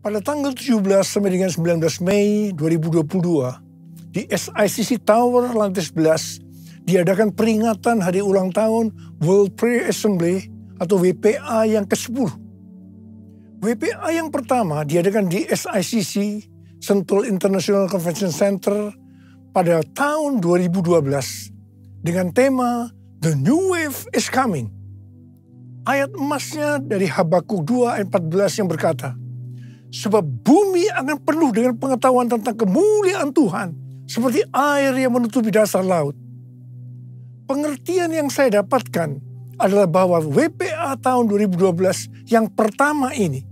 Pada tanggal 17 sampai dengan 19 Mei 2022, di SICC Tower lantai 11, diadakan peringatan hari ulang tahun World Prayer Assembly atau WPA yang ke-10. WPA yang pertama diadakan di SICC, Sentul International Convention Center, pada tahun 2012 dengan tema The New Wave is Coming. Ayat emasnya dari Habakuk 2 ayat 14 yang berkata, sebab bumi akan penuh dengan pengetahuan tentang kemuliaan Tuhan, seperti air yang menutupi dasar laut. Pengertian yang saya dapatkan adalah bahwa WPA tahun 2012 yang pertama ini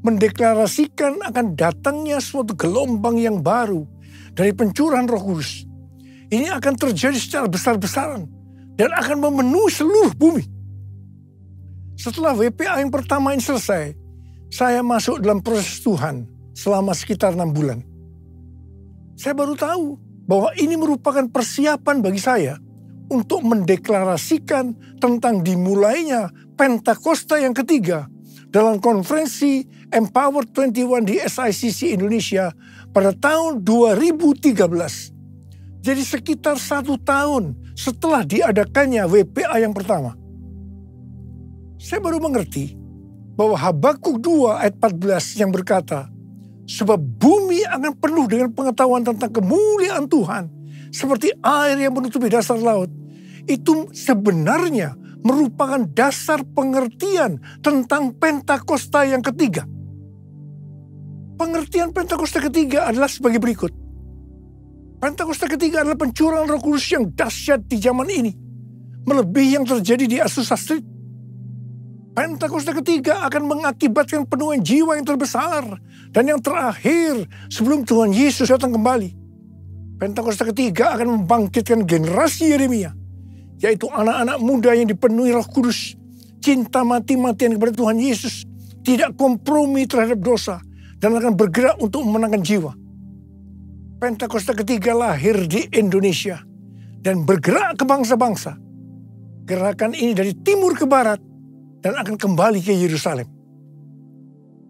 mendeklarasikan akan datangnya suatu gelombang yang baru dari pencurahan Roh Kudus. Ini akan terjadi secara besar-besaran dan akan memenuhi seluruh bumi. Setelah WPA yang pertama ini selesai, saya masuk dalam proses Tuhan selama sekitar 6 bulan. Saya baru tahu bahwa ini merupakan persiapan bagi saya untuk mendeklarasikan tentang dimulainya Pentakosta yang ketiga dalam konferensi Empower 21 di SICC Indonesia pada tahun 2013. Jadi sekitar 1 tahun setelah diadakannya WPA yang pertama. Saya baru mengerti bahwa Habakuk 2 ayat 14 yang berkata, sebab bumi akan penuh dengan pengetahuan tentang kemuliaan Tuhan, seperti air yang menutupi dasar laut. Itu sebenarnya merupakan dasar pengertian tentang Pentakosta yang ketiga. Pengertian Pentakosta ketiga adalah sebagai berikut. Pentakosta ketiga adalah pencurahan Roh Kudus yang dahsyat di zaman ini, melebihi yang terjadi di Azusa Street. Pentakosta ketiga akan mengakibatkan penuhan jiwa yang terbesar dan yang terakhir sebelum Tuhan Yesus datang kembali. Pentakosta ketiga akan membangkitkan generasi Yeremia, yaitu anak-anak muda yang dipenuhi Roh Kudus, cinta mati-matian kepada Tuhan Yesus, tidak kompromi terhadap dosa, dan akan bergerak untuk memenangkan jiwa. Pentakosta ketiga lahir di Indonesia dan bergerak ke bangsa-bangsa. Gerakan ini dari timur ke barat dan akan kembali ke Yerusalem.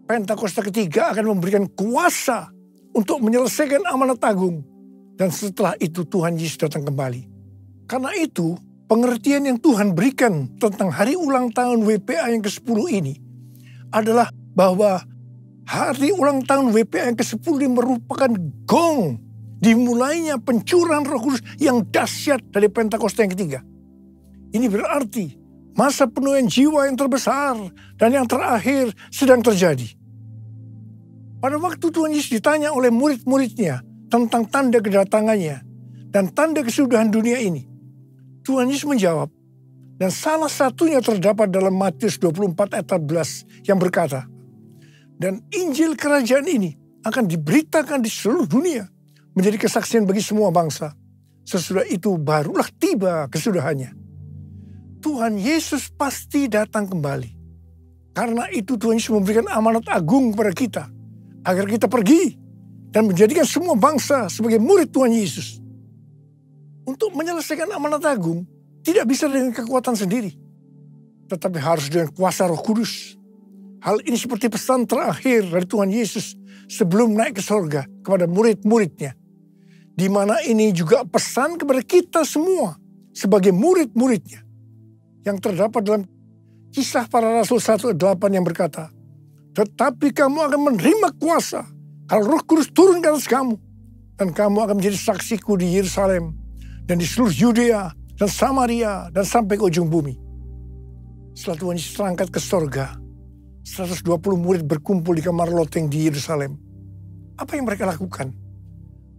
Pentakosta ketiga akan memberikan kuasa untuk menyelesaikan amanat agung. Dan setelah itu Tuhan Yesus datang kembali. Karena itu pengertian yang Tuhan berikan tentang hari ulang tahun WPA yang ke-10 ini adalah bahwa hari ulang tahun WPA yang ke-10 ini merupakan gong dimulainya pencurahan Roh Kudus yang dahsyat dari Pentakosta yang ketiga. Ini berarti masa penuhan jiwa yang terbesar dan yang terakhir sedang terjadi. Pada waktu Tuhan Yesus ditanya oleh murid-muridnya tentang tanda kedatangannya dan tanda kesudahan dunia ini, Tuhan Yesus menjawab, dan salah satunya terdapat dalam Matius 24 ayat 14 yang berkata, dan Injil kerajaan ini akan diberitakan di seluruh dunia menjadi kesaksian bagi semua bangsa. Sesudah itu barulah tiba kesudahannya. Tuhan Yesus pasti datang kembali. Karena itu Tuhan Yesus memberikan amanat agung kepada kita, agar kita pergi dan menjadikan semua bangsa sebagai murid Tuhan Yesus. Untuk menyelesaikan amanat agung, tidak bisa dengan kekuatan sendiri, tetapi harus dengan kuasa Roh Kudus. Hal ini seperti pesan terakhir dari Tuhan Yesus sebelum naik ke sorga kepada murid-muridnya. Di mana ini juga pesan kepada kita semua sebagai murid-muridnya. Yang terdapat dalam Kisah Para Rasul 1:8 yang berkata, tetapi kamu akan menerima kuasa kalau Roh Kudus turun ke atas kamu, dan kamu akan menjadi saksiku di Yerusalem dan di seluruh Yudea dan Samaria dan sampai ke ujung bumi. Setelah Tuhan Yesus terangkat ke sorga, 120 murid berkumpul di kamar loteng di Yerusalem. Apa yang mereka lakukan?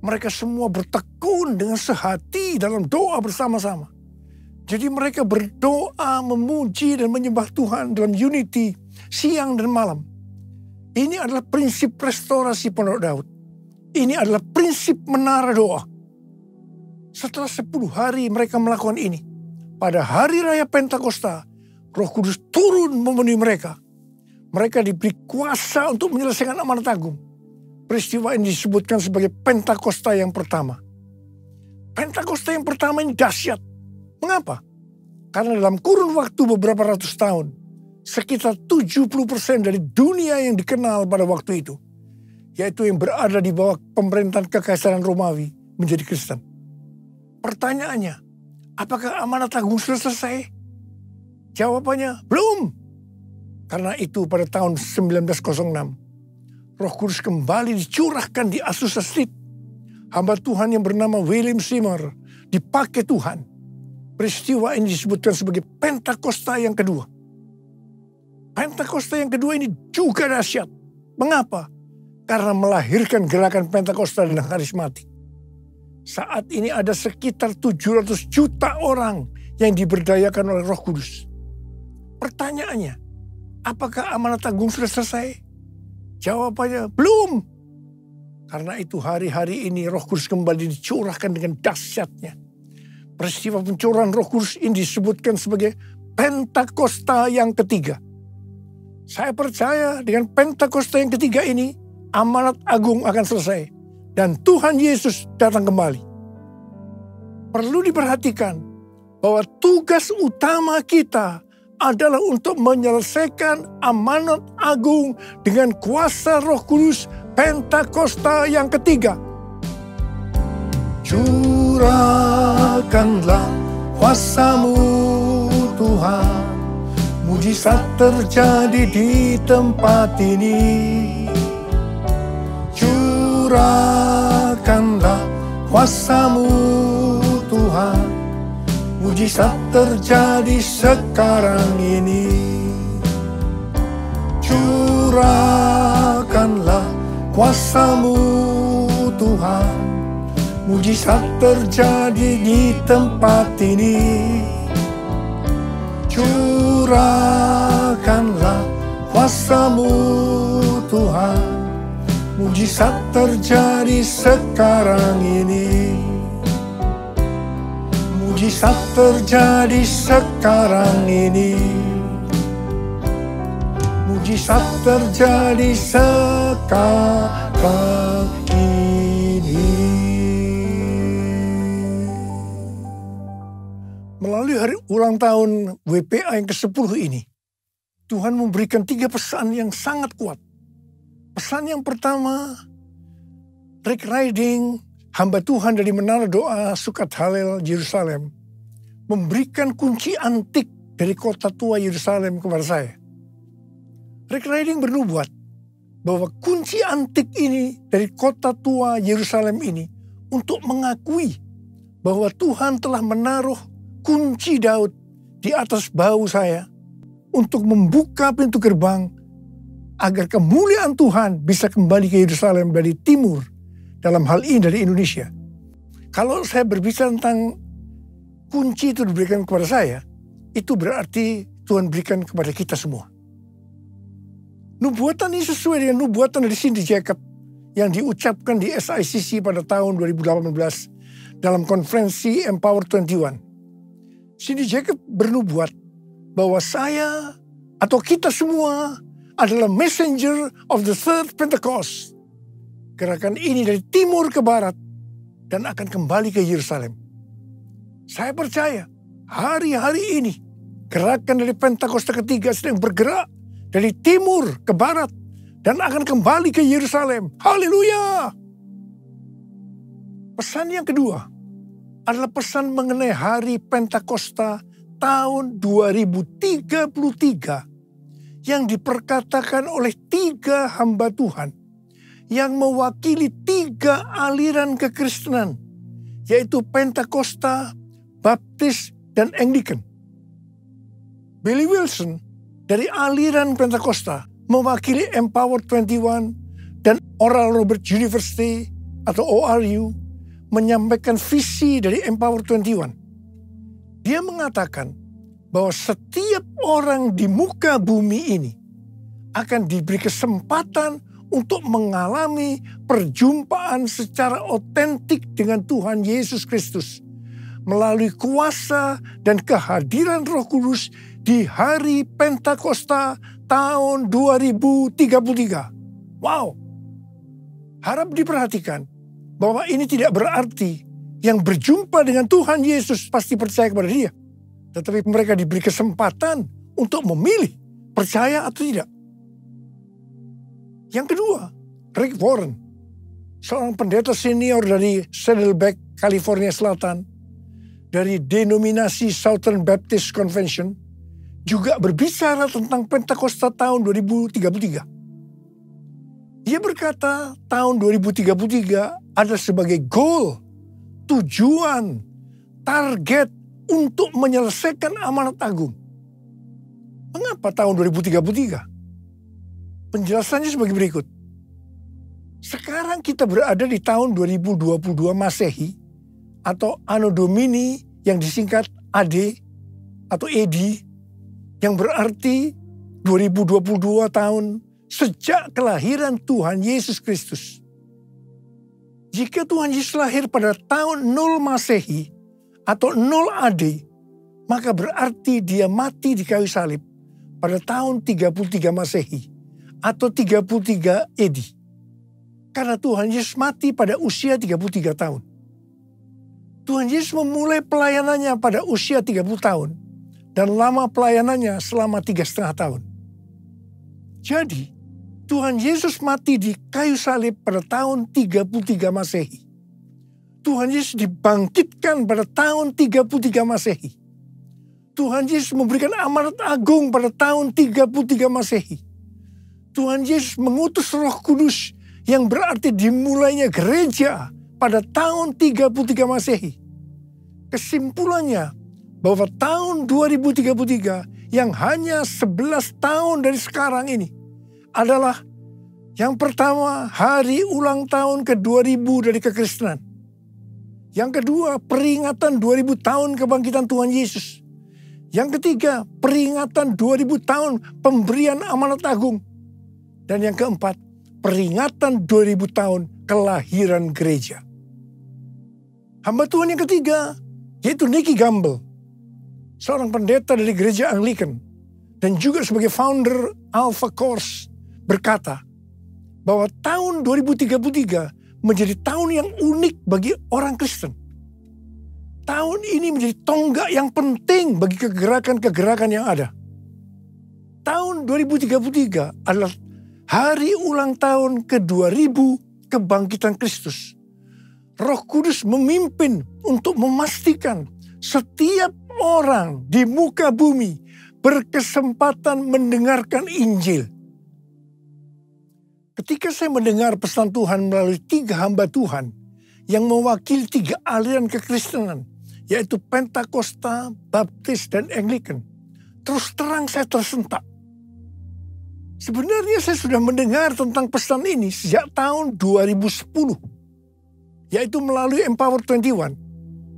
Mereka semua bertekun dengan sehati dalam doa bersama-sama. Jadi mereka berdoa, memuji dan menyembah Tuhan dalam unity siang dan malam. Ini adalah prinsip restorasi Pondok Daud. Ini adalah prinsip menara doa. Setelah 10 hari mereka melakukan ini, pada hari raya Pentakosta, Roh Kudus turun memenuhi mereka. Mereka diberi kuasa untuk menyelesaikan amanat agung. Peristiwa ini disebutkan sebagai Pentakosta yang pertama. Pentakosta yang pertama ini dahsyat. Mengapa? Karena dalam kurun waktu beberapa ratus tahun, sekitar 70% dari dunia yang dikenal pada waktu itu yaitu yang berada di bawah pemerintahan Kekaisaran Romawi, menjadi Kristen. Pertanyaannya, apakah amanat agung sudah selesai? Jawabannya, belum. Karena itu pada tahun 1906, Roh Kudus kembali dicurahkan di Azusa Street. Hamba Tuhan yang bernama William Seymour dipakai Tuhan. Peristiwa ini disebutkan sebagai Pentakosta yang kedua. Pentakosta yang kedua ini juga dahsyat. Mengapa? Karena melahirkan gerakan Pentakosta dan karismatik. Saat ini ada sekitar 700 juta orang yang diberdayakan oleh Roh Kudus. Pertanyaannya, apakah amanat agung sudah selesai? Jawabannya, belum. Karena itu hari-hari ini Roh Kudus kembali dicurahkan dengan dahsyatnya. Peristiwa pencurahan Roh Kudus ini disebutkan sebagai Pentakosta yang ketiga. Saya percaya dengan Pentakosta yang ketiga ini, amanat agung akan selesai. Dan Tuhan Yesus datang kembali. Perlu diperhatikan bahwa tugas utama kita adalah untuk menyelesaikan amanat agung dengan kuasa Roh Kudus Pentakosta yang ketiga. Curahkanlah kuasa-Mu Tuhan, mujizat terjadi di tempat ini. Curahkanlah kuasa-Mu Tuhan, mujizat terjadi sekarang ini. Curahkanlah kuasa-Mu Tuhan, mujizat terjadi di tempat ini. Curahkanlah kuasa-Mu Tuhan, mujizat terjadi sekarang ini. Mujizat terjadi sekarang ini. Mujizat terjadi sekarang ini. Melalui hari ulang tahun WPA yang ke-10 ini, Tuhan memberikan 3 pesan yang sangat kuat. Pesan yang pertama, Rick Riding, hamba Tuhan dari Menara Doa Sukat Halel Yerusalem, memberikan kunci antik dari kota tua Yerusalem kepada saya. Rick Riding bernubuat bahwa kunci antik ini dari kota tua Yerusalem ini untuk mengakui bahwa Tuhan telah menaruh kunci Daud di atas bahu saya untuk membuka pintu gerbang agar kemuliaan Tuhan bisa kembali ke Yerusalem dari timur, dalam hal ini dari Indonesia. Kalau saya berbicara tentang kunci itu diberikan kepada saya, itu berarti Tuhan berikan kepada kita semua. Nubuatan ini sesuai dengan nubuatan dari Cindy Jacob yang diucapkan di SICC pada tahun 2018 dalam konferensi Empower 21. Cindy Jacob bernubuat bahwa saya atau kita semua adalah messenger of the third Pentecost. Gerakan ini dari timur ke barat dan akan kembali ke Yerusalem. Saya percaya hari-hari ini gerakan dari Pentakosta ketiga sedang bergerak dari timur ke barat dan akan kembali ke Yerusalem. Haleluya! Pesan yang kedua adalah pesan mengenai hari Pentakosta tahun 2033 yang diperkatakan oleh 3 hamba Tuhan yang mewakili 3 aliran kekristenan, yaitu Pentakosta, Baptis, dan Anglican. Billy Wilson dari aliran Pentakosta mewakili Empower 21 dan Oral Roberts University atau ORU menyampaikan visi dari Empower 21. Dia mengatakan bahwa setiap orang di muka bumi ini akan diberi kesempatan untuk mengalami perjumpaan secara otentik dengan Tuhan Yesus Kristus melalui kuasa dan kehadiran Roh Kudus di hari Pentakosta tahun 2033. Wow! Harap diperhatikan bahwa ini tidak berarti yang berjumpa dengan Tuhan Yesus pasti percaya kepada Dia. Tetapi mereka diberi kesempatan untuk memilih percaya atau tidak. Yang kedua, Rick Warren, seorang pendeta senior dari Saddleback, California Selatan, dari denominasi Southern Baptist Convention, juga berbicara tentang Pentakosta tahun 2033. Dia berkata tahun 2033 adalah sebagai goal, tujuan, target untuk menyelesaikan amanat agung. Mengapa tahun 2033? Penjelasannya sebagai berikut. Sekarang kita berada di tahun 2022 Masehi atau Anno Domini yang disingkat AD atau AD, yang berarti 2022 tahun sejak kelahiran Tuhan Yesus Kristus. Jika Tuhan Yesus lahir pada tahun 0 Masehi atau 0 AD, maka berarti dia mati di kayu salib pada tahun 33 Masehi atau 33 AD. Karena Tuhan Yesus mati pada usia 33 tahun. Tuhan Yesus memulai pelayanannya pada usia 30 tahun. Dan lama pelayanannya selama 3,5 tahun. Jadi, Tuhan Yesus mati di kayu salib pada tahun 33 Masehi. Tuhan Yesus dibangkitkan pada tahun 33 Masehi. Tuhan Yesus memberikan amanat agung pada tahun 33 Masehi. Tuhan Yesus mengutus Roh Kudus yang berarti dimulainya gereja pada tahun 33 Masehi. Kesimpulannya, bahwa tahun 2033 yang hanya 11 tahun dari sekarang ini adalah yang pertama hari ulang tahun ke-2000 dari kekristenan. Yang kedua peringatan 2000 tahun kebangkitan Tuhan Yesus. Yang ketiga peringatan 2000 tahun pemberian amanat agung. Dan yang keempat peringatan 2000 tahun kelahiran gereja. Hamba Tuhan yang ketiga yaitu Nicky Gamble, seorang pendeta dari gereja Anglican dan juga sebagai founder Alpha Course, berkata bahwa tahun 2033 menjadi tahun yang unik bagi orang Kristen. Tahun ini menjadi tonggak yang penting bagi kegerakan-kegerakan yang ada. Tahun 2033 adalah hari ulang tahun ke-2000 kebangkitan Kristus. Roh Kudus memimpin untuk memastikan setiap orang di muka bumi berkesempatan mendengarkan Injil. Ketika saya mendengar pesan Tuhan melalui 3 hamba Tuhan yang mewakili 3 aliran kekristenan, yaitu Pentakosta, Baptis, dan Anglican, terus terang saya tersentak. Sebenarnya saya sudah mendengar tentang pesan ini sejak tahun 2010, yaitu melalui Empower 21.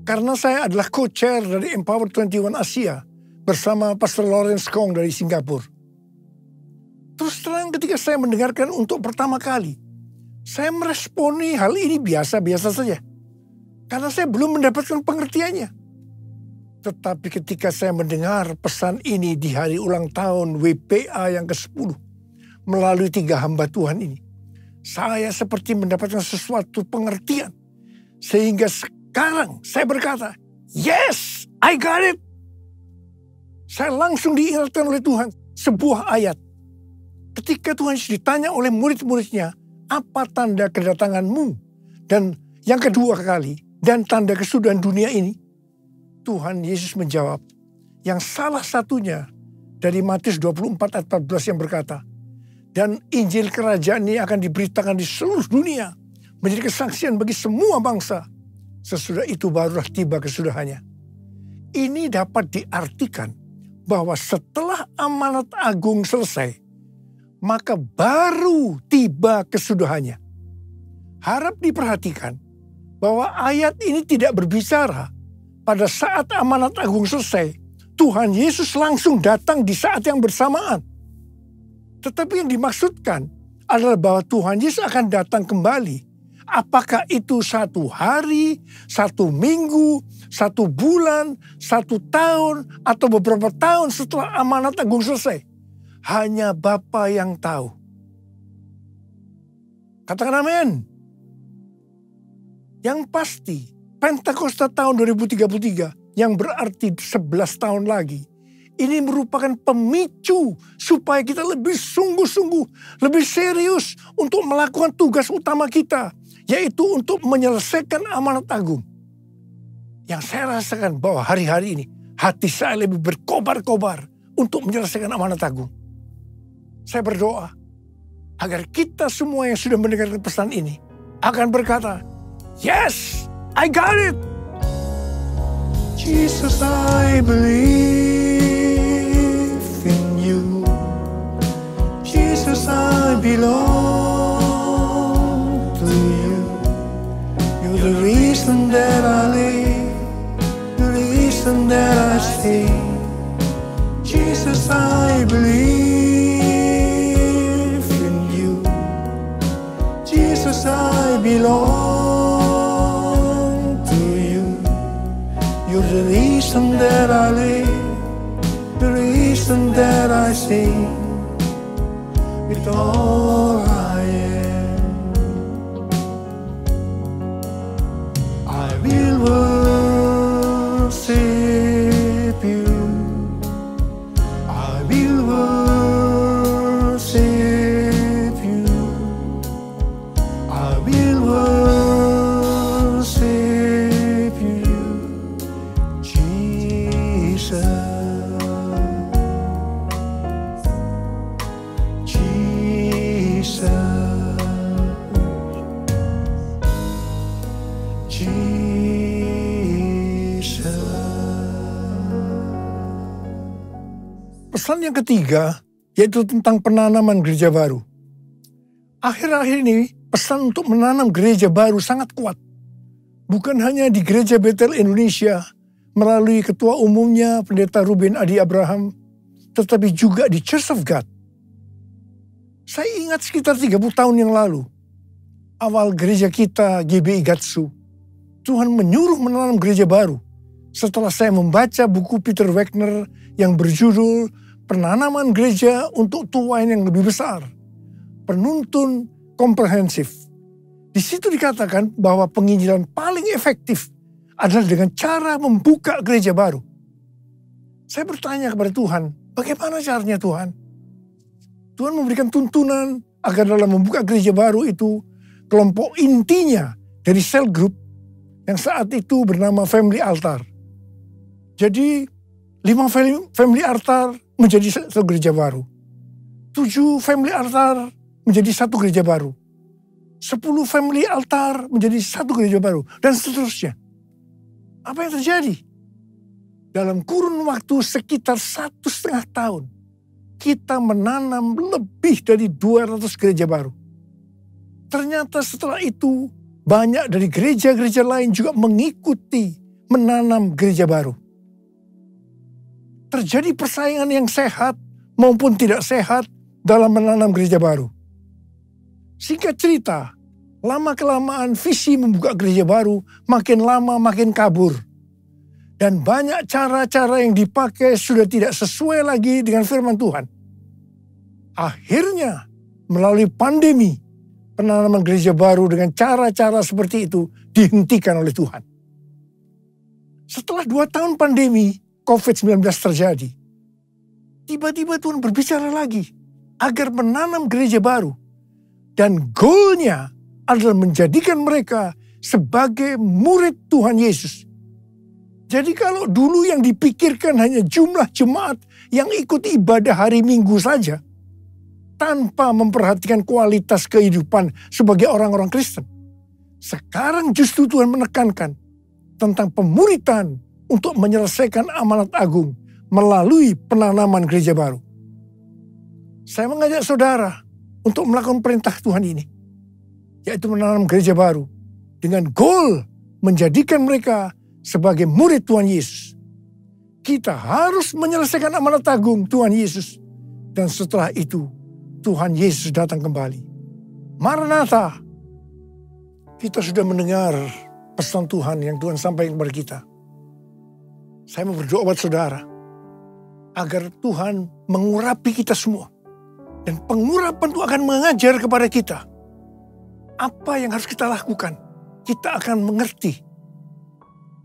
Karena saya adalah co-chair dari Empower 21 Asia bersama Pastor Lawrence Kong dari Singapura. Terus terang ketika saya mendengarkan untuk pertama kali, saya meresponi hal ini biasa-biasa saja. Karena saya belum mendapatkan pengertiannya. Tetapi ketika saya mendengar pesan ini di hari ulang tahun WPA yang ke-10 melalui 3 hamba Tuhan ini, saya seperti mendapatkan sesuatu pengertian. Sehingga sekarang saya berkata, yes, I got it. Saya langsung diingatkan oleh Tuhan sebuah ayat. Ketika Tuhan Yesus ditanya oleh murid-muridnya, apa tanda kedatanganmu? Dan yang kedua kali, dan tanda kesudahan dunia ini, Tuhan Yesus menjawab, yang salah satunya dari Matius 24 ayat 14 yang berkata, dan Injil kerajaan ini akan diberitakan di seluruh dunia, menjadi kesaksian bagi semua bangsa. Sesudah itu barulah tiba kesudahannya. Ini dapat diartikan bahwa setelah amanat agung selesai, maka baru tiba kesudahannya. Harap diperhatikan bahwa ayat ini tidak berbicara pada saat amanat agung selesai, Tuhan Yesus langsung datang di saat yang bersamaan. Tetapi yang dimaksudkan adalah bahwa Tuhan Yesus akan datang kembali. Apakah itu 1 hari, 1 minggu, 1 bulan, 1 tahun, atau beberapa tahun setelah amanat agung selesai? Hanya Bapa yang tahu. Katakan amin. Yang pasti, Pentakosta tahun 2033 yang berarti 11 tahun lagi, Ini merupakan pemicu supaya kita lebih sungguh-sungguh, lebih serius untuk melakukan tugas utama kita, yaitu untuk menyelesaikan amanat agung. Yang saya rasakan bahwa hari-hari ini hati saya lebih berkobar-kobar untuk menyelesaikan amanat agung. Saya berdoa agar kita semua yang sudah mendengarkan pesan ini akan berkata, "Yes, I got it. Jesus, I believe in you. Jesus, I belong to you. You're the reason that I live, the reason that I sing. Jesus, I believe in you. Jesus, I belong to you. You're the reason that I live, the reason that I sing. With all I am, I will worship you. I will worship you. I will worship you, Jesus. Jesus. Jesus. Pesan yang ketiga yaitu tentang penanaman gereja baru. Akhir-akhir ini pesan untuk menanam gereja baru sangat kuat. Bukan hanya di Gereja Betel Indonesia melalui ketua umumnya Pendeta Ruben Adi Abraham, tetapi juga di Church of God. Saya ingat sekitar 30 tahun yang lalu, awal gereja kita GBI Gatsu, Tuhan menyuruh menanam gereja baru. Setelah saya membaca buku Peter Wagner yang berjudul Penanaman Gereja untuk Tuan yang Lebih Besar, penuntun komprehensif. Di situ dikatakan bahwa penginjilan paling efektif adalah dengan cara membuka gereja baru. Saya bertanya kepada Tuhan, bagaimana caranya Tuhan? Tuhan memberikan tuntunan agar dalam membuka gereja baru itu, kelompok intinya dari cell group yang saat itu bernama Family Altar. Jadi 5 Family Altar menjadi satu gereja baru. 7 Family Altar menjadi satu gereja baru. 10 Family Altar menjadi satu gereja baru. Dan seterusnya. Apa yang terjadi? Dalam kurun waktu sekitar 1,5 tahun, kita menanam lebih dari 200 gereja baru. Ternyata setelah itu, banyak dari gereja-gereja lain juga mengikuti menanam gereja baru. Terjadi persaingan yang sehat maupun tidak sehat dalam menanam gereja baru. Singkat cerita, lama-kelamaan visi membuka gereja baru makin lama makin kabur. Dan banyak cara-cara yang dipakai sudah tidak sesuai lagi dengan firman Tuhan. Akhirnya, melalui pandemi, penanaman gereja baru dengan cara-cara seperti itu dihentikan oleh Tuhan. Setelah 2 tahun pandemi, COVID-19 terjadi. Tiba-tiba Tuhan berbicara lagi agar menanam gereja baru. Dan goalnya adalah menjadikan mereka sebagai murid Tuhan Yesus. Jadi kalau dulu yang dipikirkan hanya jumlah jemaat yang ikut ibadah hari Minggu saja, tanpa memperhatikan kualitas kehidupan sebagai orang-orang Kristen. Sekarang justru Tuhan menekankan tentang pemuritan untuk menyelesaikan amanat agung melalui penanaman gereja baru. Saya mengajak saudara untuk melakukan perintah Tuhan ini, yaitu menanam gereja baru dengan goal menjadikan mereka sebagai murid Tuhan Yesus. Kita harus menyelesaikan amanat agung Tuhan Yesus, dan setelah itu Tuhan Yesus datang kembali. Maranatha. Kita sudah mendengar pesan Tuhan yang Tuhan sampaikan kepada kita. Saya mau berdoa buat saudara agar Tuhan mengurapi kita semua. Dan pengurapan itu akan mengajar kepada kita apa yang harus kita lakukan. Kita akan mengerti.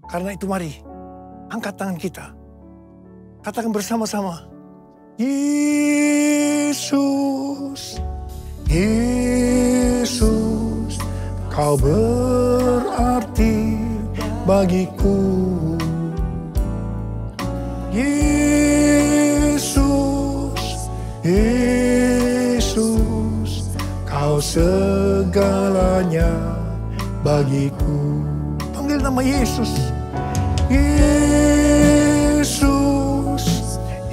Karena itu mari angkat tangan kita. Katakan bersama-sama. Yesus, Yesus, Kau berarti bagiku. Yesus, Yesus, Kau segalanya bagiku. Panggil nama Yesus. Yesus,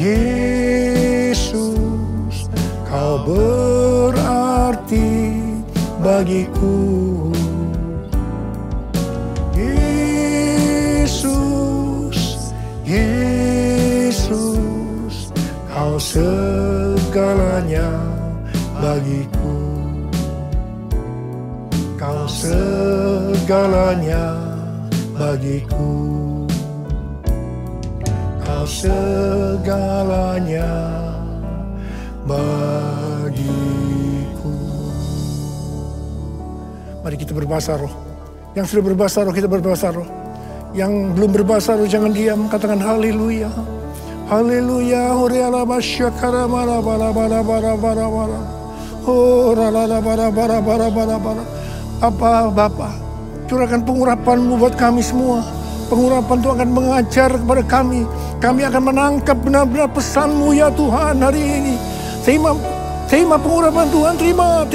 Yesus, Kau berarti bagiku. Yesus, Yesus, Kau segalanya bagiku. Kau segalanya bagiku. Kau segalanya bagiku. Mari kita berbahasa roh. Yang sudah berbahasa roh, kita berbahasa roh. Yang belum berbahasa roh, jangan diam. Katakan haleluya. Haleluya. Horiala basyakara bara bara bara bara bara bara. Horala bara bara bara bara bara. Bapa, curahkan pengurapan-Mu buat kami semua. Pengurapan itu akan mengajar kepada kami. Kami akan menangkap benar-benar pesan-Mu ya Tuhan hari ini. Terima pengurapan Tuhan, terima.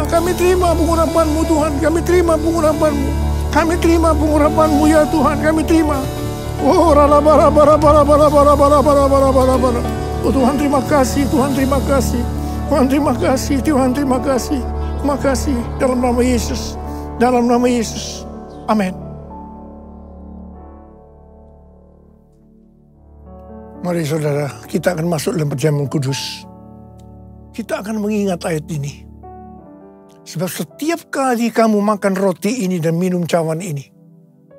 Kami terima pengurapan-Mu Tuhan, kami terima pengurapan-Mu. Kami terima pengurapan-Mu ya Tuhan, kami terima. Oh, rala bara bara bara bara bara bara bara bara bara bara. Oh Tuhan terima kasih, Tuhan terima kasih. Tuhan terima kasih, Tuhan terima kasih. Terima kasih dalam nama Yesus. Dalam nama Yesus. Amin. Mari saudara, kita akan masuk dalam perjamuan kudus. Kita akan mengingat ayat ini. Sebab setiap kali kamu makan roti ini dan minum cawan ini,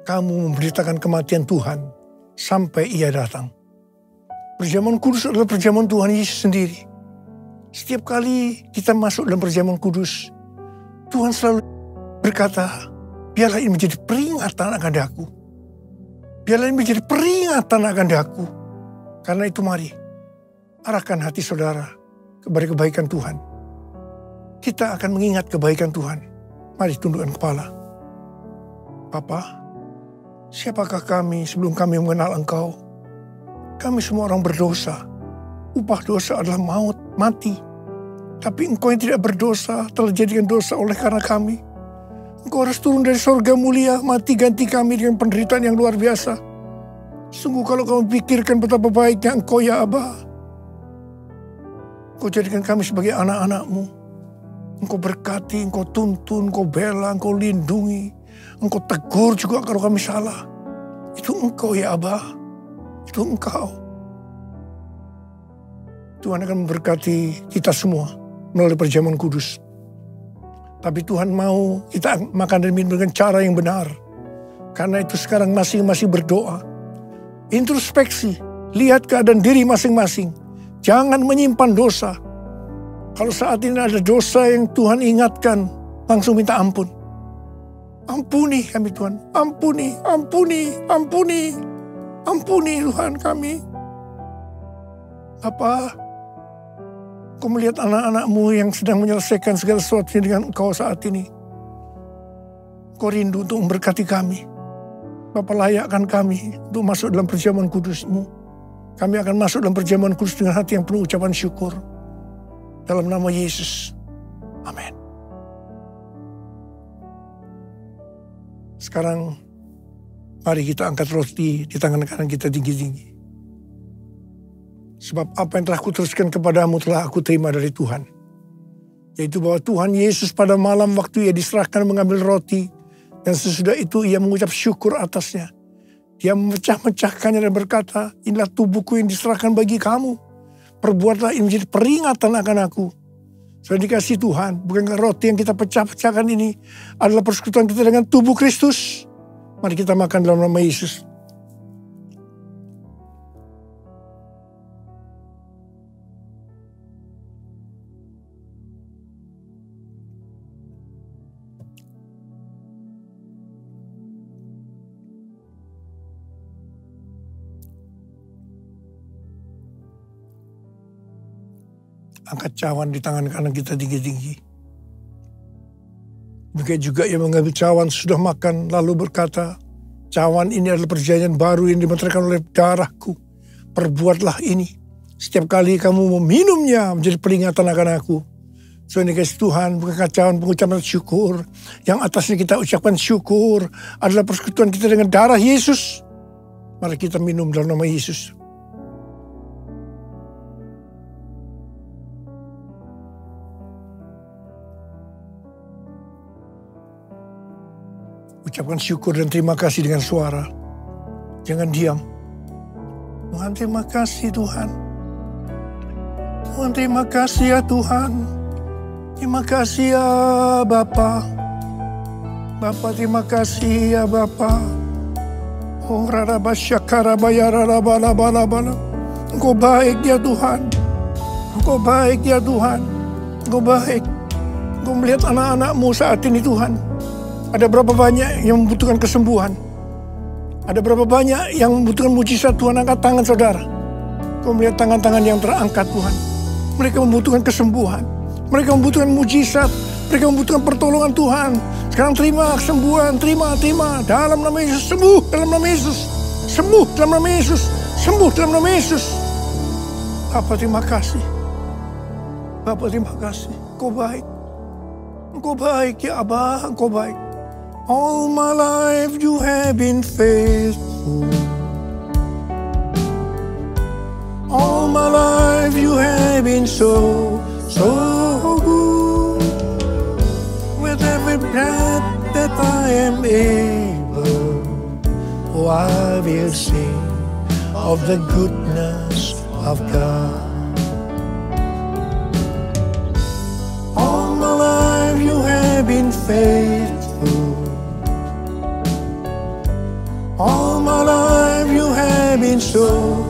kamu memberitakan kematian Tuhan sampai Ia datang. Perjamuan kudus adalah perjamuan Tuhan Yesus sendiri. Setiap kali kita masuk dalam perjamuan kudus, Tuhan selalu berkata, biarlah ini menjadi peringatan akan aku. Biarlah ini menjadi peringatan akan aku. Karena itu mari, arahkan hati saudara kepada kebaikan Tuhan. Kita akan mengingat kebaikan Tuhan. Mari tundukkan kepala. Bapa, siapakah kami sebelum kami mengenal Engkau? Kami semua orang berdosa. Upah dosa adalah maut, mati. Tapi Engkau yang tidak berdosa telah jadikan dosa oleh karena kami. Engkau harus turun dari sorga mulia, mati ganti kami dengan penderitaan yang luar biasa. Sungguh kalau kamu pikirkan betapa baiknya Engkau ya Aba. Engkau jadikan kami sebagai anak-anak-Mu. Engkau berkati, Engkau tuntun, Engkau bela, Engkau lindungi. Engkau tegur juga kalau kami salah. Itu Engkau ya Aba. Itu Engkau. Tuhan akan memberkati kita semua melalui perjamuan kudus. Tapi Tuhan mau kita makan dan minum dengan cara yang benar. Karena itu sekarang masing-masing berdoa. Introspeksi, lihat keadaan diri masing-masing. Jangan menyimpan dosa. Kalau saat ini ada dosa yang Tuhan ingatkan, langsung minta ampun. Ampuni kami Tuhan, ampuni Tuhan kami. Bapa, Kau melihat anak-anak-Mu yang sedang menyelesaikan segala sesuatu dengan Engkau saat ini. Kau rindu untuk memberkati kami. Bapa, layakkan kami untuk masuk dalam perjamuan kudus-Mu. Kami akan masuk dalam perjamuan kudus dengan hati yang penuh ucapan syukur. Dalam nama Yesus. Amin. Sekarang, mari kita angkat roti di tangan kanan kita tinggi-tinggi. Sebab apa yang telah kuteruskan kepadamu telah aku terima dari Tuhan. Yaitu bahwa Tuhan Yesus pada malam waktu Ia diserahkan mengambil roti. Dan sesudah itu Ia mengucap syukur atasnya. Dia memecah-mecahkannya dan berkata, inilah tubuhku yang diserahkan bagi kamu. Perbuatlah ini menjadi peringatan akan aku. Sudah dikasih Tuhan, bukankah roti yang kita pecah-pecahkan ini adalah persekutuan kita dengan tubuh Kristus? Mari kita makan dalam nama Yesus. angkat cawan di tangan kanan kita tinggi-tinggi. Demikian juga ia mengambil cawan sudah makan lalu berkata, cawan ini adalah perjanjian baru yang dimeteraikan oleh darahku. Perbuatlah ini setiap kali kamu meminumnya menjadi peringatan akan aku. So ini guys, Tuhan bukan cawan pengucapan syukur. Yang atasnya kita ucapkan syukur adalah persekutuan kita dengan darah Yesus. Mari kita minum dalam nama Yesus. Ucapkan syukur dan terima kasih dengan suara. Jangan diam. Tuhan terima kasih Tuhan. Tuhan terima kasih ya Tuhan. Terima kasih ya Bapa. Bapa terima kasih ya Bapa. Oh raraba syakaraba ya raraba laba laba. Engkau baik ya Tuhan. Engkau baik ya Tuhan. Engkau baik. Engkau melihat anak-anakmu saat ini Tuhan. Ada berapa banyak yang membutuhkan kesembuhan. Ada berapa banyak yang membutuhkan mujizat. Tuhan, angkat tangan saudara. Kau melihat tangan-tangan yang terangkat Tuhan. Mereka membutuhkan kesembuhan. Mereka membutuhkan mujizat. Mereka membutuhkan pertolongan Tuhan. Sekarang terima kesembuhan. Terima. Dalam nama Yesus. Sembuh dalam nama Yesus. Sembuh dalam nama Yesus. Sembuh dalam nama Yesus. Bapa terima kasih. Bapa terima kasih. Engkau baik. Engkau baik ya Abah. Engkau baik. All my life you have been faithful. All my life you have been so good. With every breath that I am able, oh I will sing of the goodness of God. All my life you have been faithful. All my life you have been so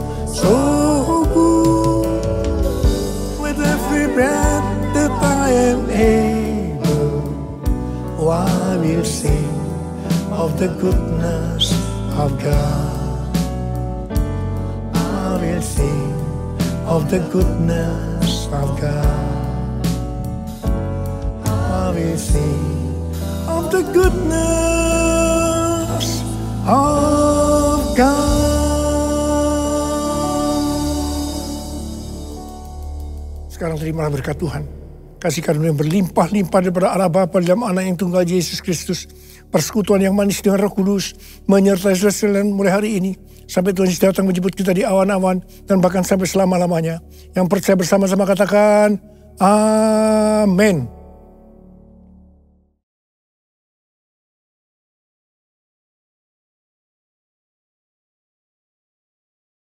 good. With every breath that I am able, oh I will sing of the goodness of God. I will sing of the goodness of God. I will sing of the goodness of God. Sekarang terimalah berkat Tuhan. Kasih karunia yang berlimpah-limpah daripada Allah Bapa dalam Anak yang tunggal Yesus Kristus. Persekutuan yang manis dengan Roh Kudus menyertai saudara sekalian mulai hari ini. Sampai Tuhan Yesus datang menjemput kita di awan-awan dan bahkan sampai selama-lamanya. Yang percaya bersama-sama katakan amin.